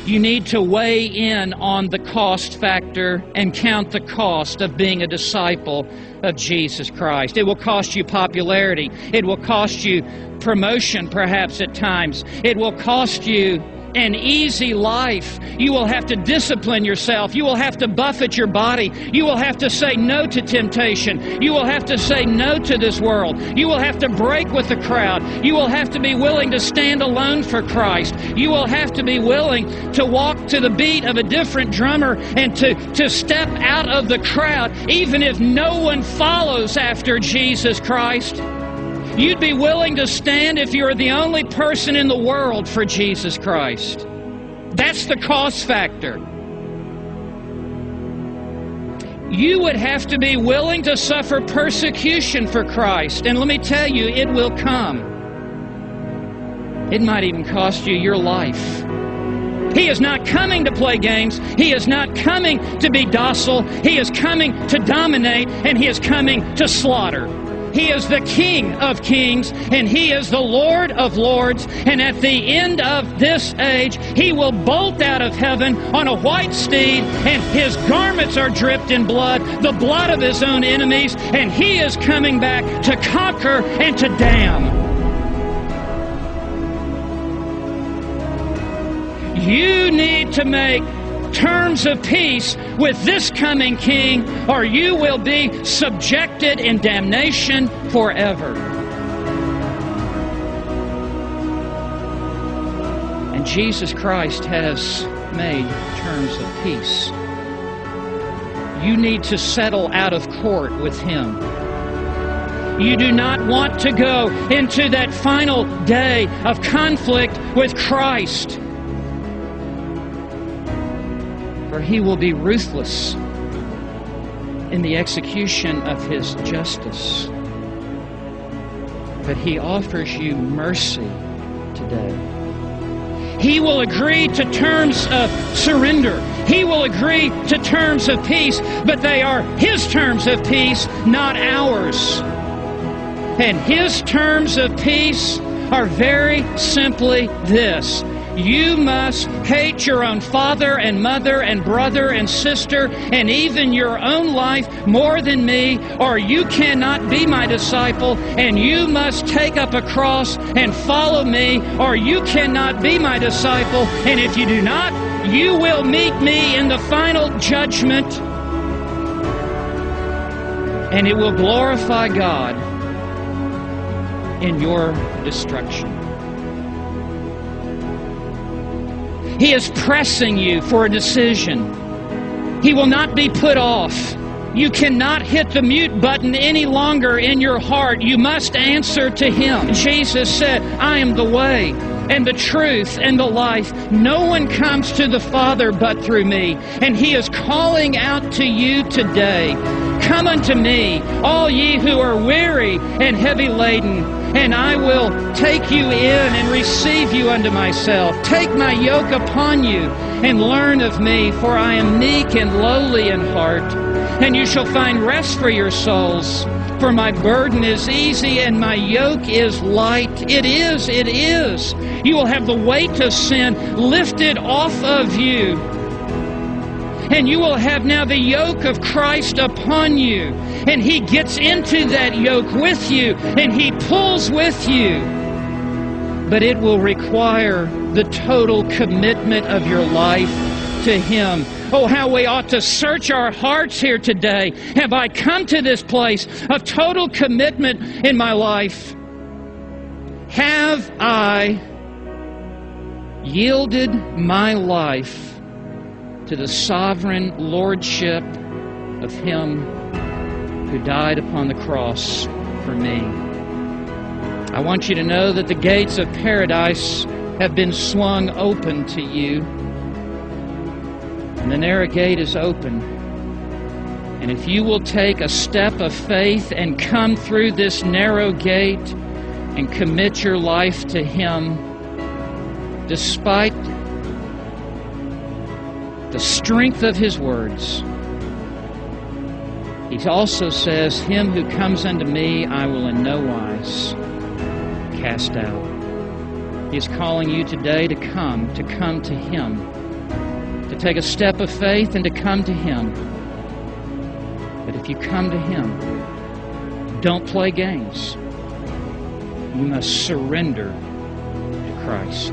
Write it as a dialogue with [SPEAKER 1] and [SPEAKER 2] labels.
[SPEAKER 1] You need to weigh in on the cost factor and count the cost of being a disciple of Jesus Christ. It will cost you popularity. It will cost you promotion, perhaps at times. It will cost you an easy life. You will have to discipline yourself. You will have to buffet your body. You will have to say no to temptation. You will have to say no to this world. You will have to break with the crowd. You will have to be willing to stand alone for Christ. You will have to be willing to walk to the beat of a different drummer and to step out of the crowd, even if no one follows after Jesus Christ. You'd be willing to stand if you're the only person in the world for Jesus Christ. That's the cost factor. You would have to be willing to suffer persecution for Christ. And let me tell you, it will come. It might even cost you your life. He is not coming to play games. He is not coming to be docile. He is coming to dominate, and He is coming to slaughter. He is the King of kings, and He is the Lord of lords. And at the end of this age, He will bolt out of heaven on a white steed, and His garments are dripped in blood, the blood of His own enemies, and He is coming back to conquer and to damn. You need to make terms of peace with this coming King, or you will be subjected in damnation forever. And Jesus Christ has made terms of peace. You need to settle out of court with Him. You do not want to go into that final day of conflict with Christ, for He will be ruthless in the execution of His justice. But He offers you mercy today. He will agree to terms of surrender. He will agree to terms of peace, but they are His terms of peace, not ours. And His terms of peace are very simply this: you must hate your own father and mother and brother and sister and even your own life more than me, or you cannot be my disciple. And you must take up a cross and follow me, or you cannot be my disciple. And if you do not, you will meet me in the final judgment, and it will glorify God in your destruction. He is pressing you for a decision. He will not be put off. You cannot hit the mute button any longer in your heart. You must answer to Him. Jesus said, I am the way and the truth and the life. No one comes to the Father but through me. And He is calling out to you today. Come unto me, all ye who are weary and heavy laden, and I will take you in and receive you unto myself. Take my yoke upon you and learn of me, for I am meek and lowly in heart, and you shall find rest for your souls. For my burden is easy and my yoke is light. It is. You will have the weight of sin lifted off of you. And you will have now the yoke of Christ upon you. And He gets into that yoke with you, and He pulls with you. But it will require the total commitment of your life to Him. Oh, how we ought to search our hearts here today. Have I come to this place of total commitment in my life? Have I yielded my life to the sovereign lordship of Him who died upon the cross for me? I want you to know that the gates of paradise have been swung open to you. And the narrow gate is open. And if you will take a step of faith and come through this narrow gate and commit your life to Him, despite the strength of His words, He also says, him who comes unto me I will in no wise cast out. He is calling you today to come to Him. to take a step of faith and to come to Him. But if you come to Him, don't play games. You must surrender to Christ.